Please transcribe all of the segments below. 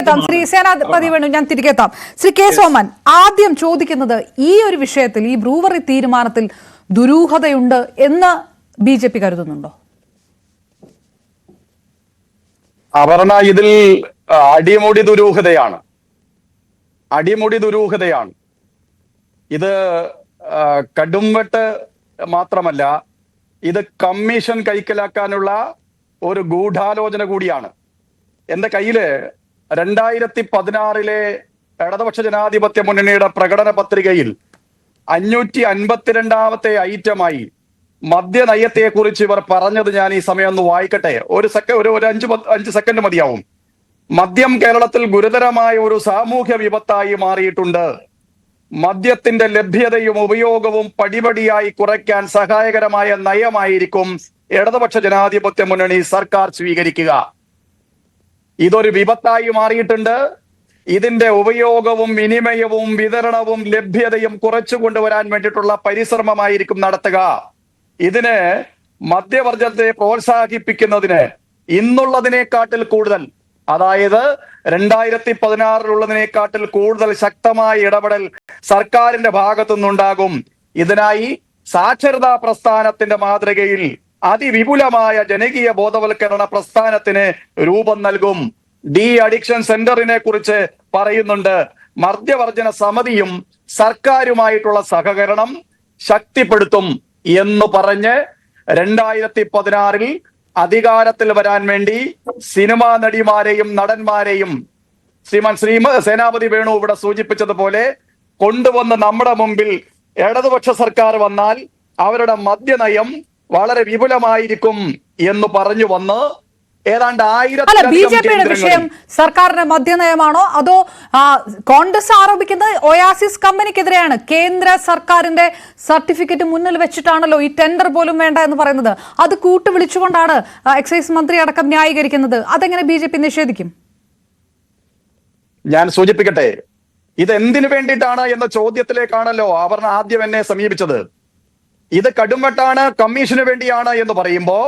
എത്താം. ശ്രീ സേനാപതി വേണു, ഞാൻ തിരികെ എത്താം. ശ്രീ കെ സോമൻ, ആദ്യം ചോദിക്കുന്നത് ഈ ഒരു വിഷയത്തിൽ, ഈ ബ്രൂവറി തീരുമാനത്തിൽ ദുരൂഹതയുണ്ട് എന്ന് BJP കരുതുന്നുണ്ടോ? അപർണ, ഇതിൽ അടിമുടി ദുരൂഹതയാണ്. ഇത് കടുംവെട്ട് മാത്രമല്ല, ഇത് കമ്മീഷൻ കൈക്കലാക്കാനുള്ള ഒരു ഗൂഢാലോചന കൂടിയാണ്. എന്റെ കയ്യില് 2016 ഇടതുപക്ഷ ജനാധിപത്യ മുന്നണിയുടെ പ്രകടന പത്രികയിൽ 552ാമത്തെ ഐറ്റമായി മദ്യനയത്തെ കുറിച്ച് ഇവർ പറഞ്ഞത് ഞാൻ ഈ സമയം ഒന്ന് വായിക്കട്ടെ. ഒരു 5 സെക്കൻഡ് മതിയാവും. മദ്യം കേരളത്തിൽ ഗുരുതരമായ ഒരു സാമൂഹ്യ വിപത്തായി മാറിയിട്ടുണ്ട്. മദ്യത്തിന്റെ ലഭ്യതയും ഉപയോഗവും പടിപടിയായി കുറയ്ക്കാൻ സഹായകരമായ നയമായിരിക്കും ഇടതുപക്ഷ ജനാധിപത്യ മുന്നണി സർക്കാർ സ്വീകരിക്കുക. ഇതൊരു വിപത്തായി മാറിയിട്ടുണ്ട്. ഇതിന്റെ ഉപയോഗവും വിനിമയവും വിതരണവും ലഭ്യതയും കുറച്ചു കൊണ്ടുവരാൻ വേണ്ടിയിട്ടുള്ള പരിശ്രമമായിരിക്കും നടത്തുക. ഇതിന് മദ്യവർജനത്തെ പ്രോത്സാഹിപ്പിക്കുന്നതിന് ഇന്നുള്ളതിനെക്കാട്ടിൽ കൂടുതൽ, അതായത് 2016 കൂടുതൽ ശക്തമായ ഇടപെടൽ സർക്കാരിന്റെ ഭാഗത്തു നിന്നുണ്ടാകും. ഇതിനായി സാക്ഷരതാ പ്രസ്ഥാനത്തിന്റെ മാതൃകയിൽ അതിവിപുലമായ ജനകീയ ബോധവൽക്കരണ പ്രസ്ഥാനത്തിന് രൂപം നൽകും. അഡിക്ഷൻ സെന്ററിനെ കുറിച്ച് പറയുന്നുണ്ട്. മദ്യവർജന സമിതിയും സർക്കാരുമായിട്ടുള്ള സഹകരണം ശക്തിപ്പെടുത്തും എന്ന് പറഞ്ഞ് 2016 അധികാരത്തിൽ വരാൻ വേണ്ടി സിനിമാ നടിമാരെയും നടന്മാരെയും ശ്രീ സേനാപതി വേണു ഇവിടെ സൂചിപ്പിച്ചതുപോലെ കൊണ്ടുവന്ന് നമ്മുടെ മുമ്പിൽ ഇടതുപക്ഷ സർക്കാർ വന്നാൽ അവരുടെ മദ്യനയം വളരെ വിപുലമായിരിക്കും എന്ന് പറഞ്ഞു വന്ന് ഏതാണ്ട് 1000 BJPയുടെ വിഷയം സർക്കാരിന്റെ മദ്യനയമാണോ അതോ കോൺഗ്രസ് ആരോപിക്കുന്നത് ഒയാസിസ് കമ്പനിക്കെതിരെയാണ്? കേന്ദ്ര സർക്കാരിന്റെ സർട്ടിഫിക്കറ്റ് മുന്നിൽ വെച്ചിട്ടാണല്ലോ ഈ ടെൻഡർ പോലും വേണ്ട എന്ന് പറയുന്നത്. അത് കൂട്ടുവിളിച്ചുകൊണ്ടാണ് എക്സൈസ് മന്ത്രി അടക്കം ന്യായീകരിക്കുന്നത്. അതെങ്ങനെ BJP നിഷേധിക്കും? ഞാൻ സൂചിപ്പിക്കട്ടെ, ഇത് എന്തിനു വേണ്ടിയിട്ടാണ് എന്ന ചോദ്യത്തിലേക്കാണല്ലോ അവർ ആദ്യം എന്നെ സമീപിച്ചത്. ഇത് കടുംവെട്ടാണ്, കമ്മീഷന് വേണ്ടിയാണ് എന്ന് പറയുമ്പോ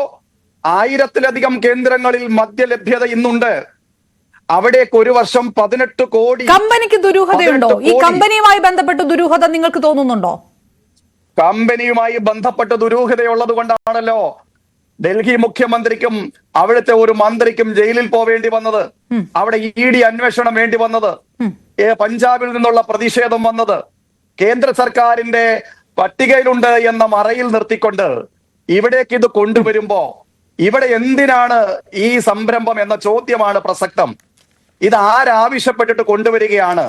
1000-ലധികം കേന്ദ്രങ്ങളിൽ മദ്യലഭ്യത ഇന്നുണ്ട്. അവിടേക്ക് ഒരു വർഷം 18 കോടി. കമ്പനിക്ക് ദുരൂഹതയുണ്ടോ? ഈ കമ്പനിയുമായി ബന്ധപ്പെട്ട് ദുരൂഹത നിങ്ങൾക്ക് തോന്നുന്നുണ്ടോ? കമ്പനിയുമായി ബന്ധപ്പെട്ട് ദുരൂഹതയുള്ളത് കൊണ്ടാണല്ലോ ഡൽഹി മുഖ്യമന്ത്രിക്കും അവിടുത്തെ ഒരു മന്ത്രിക്കും ജയിലിൽ പോവേണ്ടി വന്നത്, അവിടെ ED അന്വേഷണം വേണ്ടി വന്നത്, പഞ്ചാബിൽ നിന്നുള്ള പ്രതിഷേധം വന്നത്. കേന്ദ്ര സർക്കാരിന്റെ പട്ടികയിലുണ്ട് എന്ന മറയിൽ നിർത്തിക്കൊണ്ട് ഇവിടേക്ക് ഇത് കൊണ്ടുവരുമ്പോ ഇവിടെ എന്തിനാണ് ഈ സംരംഭം എന്ന ചോദ്യമാണ് പ്രസക്തം. ഇത് ആരാവശ്യപ്പെട്ടിട്ട് കൊണ്ടുവരികയാണ്?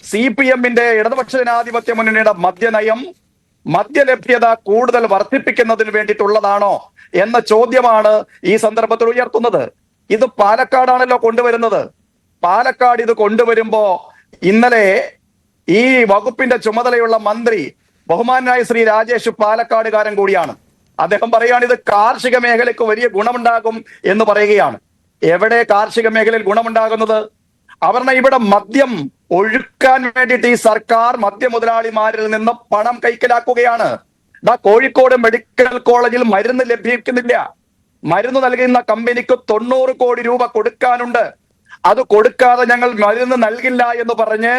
CPM-ന്റെ ഇടതുപക്ഷ ജനാധിപത്യ മുന്നണിയുടെ മദ്യനയം മദ്യലഭ്യത കൂടുതൽ വർദ്ധിപ്പിക്കുന്നതിന് വേണ്ടിയിട്ടുള്ളതാണോ എന്ന ചോദ്യമാണ് ഈ സന്ദർഭത്തിൽ ഉയർത്തുന്നത്. ഇത് പാലക്കാടാണല്ലോ കൊണ്ടുവരുന്നത്. പാലക്കാട് ഇത് കൊണ്ടുവരുമ്പോ ഇന്നലെ ഈ വകുപ്പിന്റെ ചുമതലയുള്ള മന്ത്രി ബഹുമാനായ ശ്രീ രാജേഷ് പാലക്കാടുകാരൻ കൂടിയാണ്. അദ്ദേഹം പറയുകയാണ് ഇത് കാർഷിക മേഖലയ്ക്ക് വലിയ ഗുണമുണ്ടാകും എന്ന് പറയുകയാണ്. എവിടെ കാർഷിക മേഖലയിൽ ഗുണമുണ്ടാകുന്നത്? ഇവിടെ മദ്യം ഒഴുക്കാൻ വേണ്ടിയിട്ട് ഈ സർക്കാർ മദ്യ മുതലാളിമാരിൽ നിന്ന് പണം കൈക്കലാക്കുകയാണ്. കോഴിക്കോട് മെഡിക്കൽ കോളേജിൽ മരുന്ന് ലഭിക്കുന്നില്ല. മരുന്ന് നൽകുന്ന കമ്പനിക്ക് 90 കോടി രൂപ കൊടുക്കാനുണ്ട്. അത് കൊടുക്കാതെ ഞങ്ങൾ മരുന്ന് നൽകില്ല എന്ന് പറഞ്ഞ്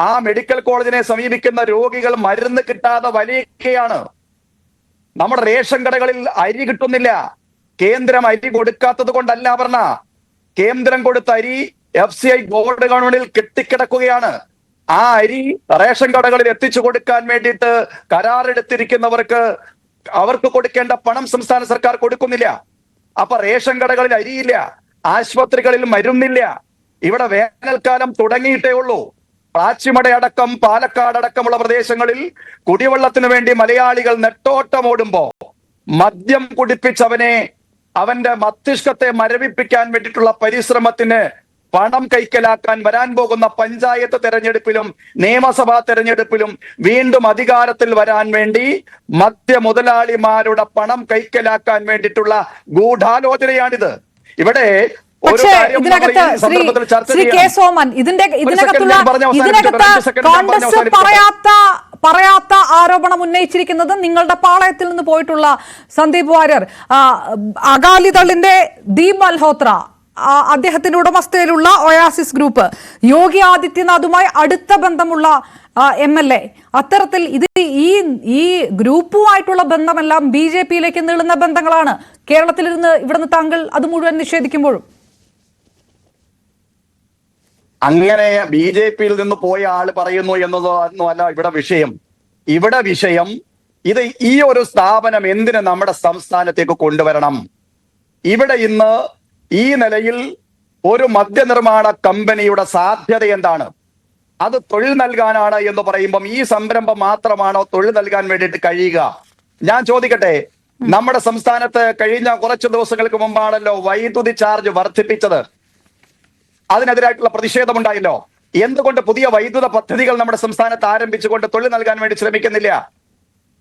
ആ മെഡിക്കൽ കോളേജിനെ സമീപിക്കുന്ന രോഗികൾ മരുന്ന് കിട്ടാതെ വലിയുകയാണ്. നമ്മുടെ റേഷൻ കടകളിൽ അരി കിട്ടുന്നില്ല. കേന്ദ്രം അരി കൊടുക്കാത്തത് കൊണ്ടല്ല പറഞ്ഞ, കേന്ദ്രം കൊടുത്ത അരി FCI ഗോൾഡ് ഗവൺമെന്റിൽ കെട്ടിക്കിടക്കുകയാണ്. ആ അരി റേഷൻ കടകളിൽ എത്തിച്ചു കൊടുക്കാൻ വേണ്ടിയിട്ട് കരാറെടുത്തിരിക്കുന്നവർക്ക് അവർക്ക് കൊടുക്കേണ്ട പണം സംസ്ഥാന സർക്കാർ കൊടുക്കുന്നില്ല. അപ്പൊ റേഷൻ കടകളിൽ അരിയില്ല, ആശുപത്രികളിൽ മരുന്നില്ല. ഇവിടെ വേനൽക്കാലം തുടങ്ങിയിട്ടേ ഉള്ളൂ. പ്ലാച്ചിമടയടക്കം പാലക്കാട് അടക്കമുള്ള പ്രദേശങ്ങളിൽ കുടിവെള്ളത്തിന് വേണ്ടി മലയാളികൾ നെട്ടോട്ടമോടുമ്പോ മദ്യം കുടിപ്പിച്ചവനെ അവന്റെ മസ്തിഷ്കത്തെ മരവിപ്പിക്കാൻ വേണ്ടിയിട്ടുള്ള പരിശ്രമത്തിന് പണം കൈക്കലാക്കാൻ വരാൻ പോകുന്ന പഞ്ചായത്ത് തെരഞ്ഞെടുപ്പിലും നിയമസഭാ തെരഞ്ഞെടുപ്പിലും വീണ്ടും അധികാരത്തിൽ വരാൻ വേണ്ടി മദ്യ മുതലാളിമാരുടെ പണം കൈക്കലാക്കാൻ വേണ്ടിയിട്ടുള്ള ഗൂഢാലോചനയാണിത്. ഇവിടെ പക്ഷേ ഇതിനകത്ത് ശ്രീ കെ സോമൻ ഇതിനകത്ത് കോൺഗ്രസ് പറയാത്ത ആരോപണം ഉന്നയിച്ചിരിക്കുന്നത് നിങ്ങളുടെ പാളയത്തിൽ നിന്ന് പോയിട്ടുള്ള സന്ദീപ് വാര്യർ, അകാലിദളിന്റെ ദീപ് മൽഹോത്ര അദ്ദേഹത്തിന്റെ ഉടമസ്ഥയിലുള്ള ഒയാസിസ് ഗ്രൂപ്പ് യോഗി ആദിത്യനാഥുമായി അടുത്ത ബന്ധമുള്ള MLA, അത്തരത്തിൽ ഇത് ഈ ഗ്രൂപ്പുമായിട്ടുള്ള ബന്ധമെല്ലാം BJP-യിലേക്ക് നീളുന്ന ബന്ധങ്ങളാണ്. കേരളത്തിലിരുന്ന് ഇവിടുന്ന് താങ്കൾ അത് മുഴുവൻ നിഷേധിക്കുമ്പോഴും അങ്ങനെ BJP-യിൽ നിന്ന് പോയ ആള് പറയുന്നു എന്നതൊന്നും അല്ല ഇവിടെ വിഷയം. ഇവിടെ വിഷയം ഇത് ഈ ഒരു സ്ഥാപനം എന്തിന് നമ്മുടെ സംസ്ഥാനത്തേക്ക് കൊണ്ടുവരണം? ഇവിടെ ഇന്ന് ഈ നിലയിൽ ഒരു മദ്യനിർമ്മാണ കമ്പനിയുടെ സാധ്യത എന്താണ്? അത് തൊഴിൽ നൽകാനാണ് എന്ന് പറയുമ്പം ഈ സംരംഭം മാത്രമാണോ തൊഴിൽ നൽകാൻ വേണ്ടിയിട്ട് കഴിയുക? ഞാൻ ചോദിക്കട്ടെ, നമ്മുടെ സംസ്ഥാനത്ത് കഴിഞ്ഞ കുറച്ചു ദിവസങ്ങൾക്ക് മുമ്പാണല്ലോ വൈദ്യുതി ചാർജ് വർദ്ധിപ്പിച്ചത്. അതിനെതിരായിട്ടുള്ള പ്രതിഷേധമുണ്ടായല്ലോ. എന്തുകൊണ്ട് പുതിയ വൈദ്യുത പദ്ധതികൾ നമ്മുടെ സംസ്ഥാനത്ത് ആരംഭിച്ചുകൊണ്ട് തൊഴിൽ നൽകാൻ വേണ്ടി ശ്രമിക്കുന്നില്ല?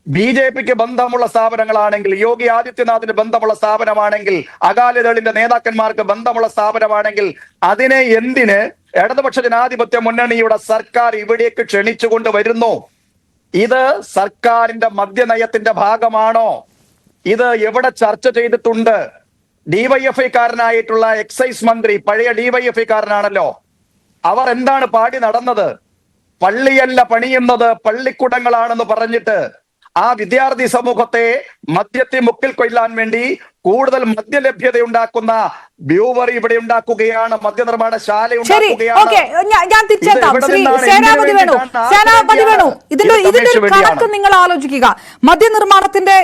BJP-ക്ക് ബന്ധമുള്ള സ്ഥാപനങ്ങളാണെങ്കിൽ, യോഗി ആദിത്യനാഥിന് ബന്ധമുള്ള സ്ഥാപനമാണെങ്കിൽ, അകാലിദളിന്റെ നേതാക്കന്മാർക്ക് ബന്ധമുള്ള സ്ഥാപനമാണെങ്കിൽ അതിനെ എന്തിന് ഇടതുപക്ഷ ജനാധിപത്യ മുന്നണിയുടെ സർക്കാർ ഇവിടേക്ക് ക്ഷണിച്ചുകൊണ്ട് വരുന്നു? ഇത് സർക്കാരിന്റെ മദ്യനയത്തിന്റെ ഭാഗമാണോ? ഇത് എവിടെ ചർച്ച ചെയ്തിട്ടുണ്ട്? DYFI-കാരനായിട്ടുള്ള എക്സൈസ് മന്ത്രി പഴയ DYFI-കാരനാണല്ലോ. അവർ എന്താണ് പാടി നടന്നത്? പള്ളിയല്ല പണിയുന്നത് പള്ളിക്കുടങ്ങളാണെന്ന് പറഞ്ഞിട്ട് ആ വിദ്യാർത്ഥി സമൂഹത്തെ മദ്യത്തെ മുക്കിൽ കൊല്ലാൻ വേണ്ടി കൂടുതൽ മദ്യലഭ്യത ഉണ്ടാക്കുന്ന ബ്യൂവറി ഇവിടെ ഉണ്ടാക്കുകയാണ്, മദ്യനിർമ്മാണശാല ഉണ്ടാക്കുകയാണ്. ഞാൻ തിരിച്ചെത്താം. ശ്രീ സേനാപതി വേണു, ഇതിന്റെ ഒരു കണക്ക് നിങ്ങൾ ആലോചിക്കുക. മദ്യനിർമ്മാണത്തിന്റെ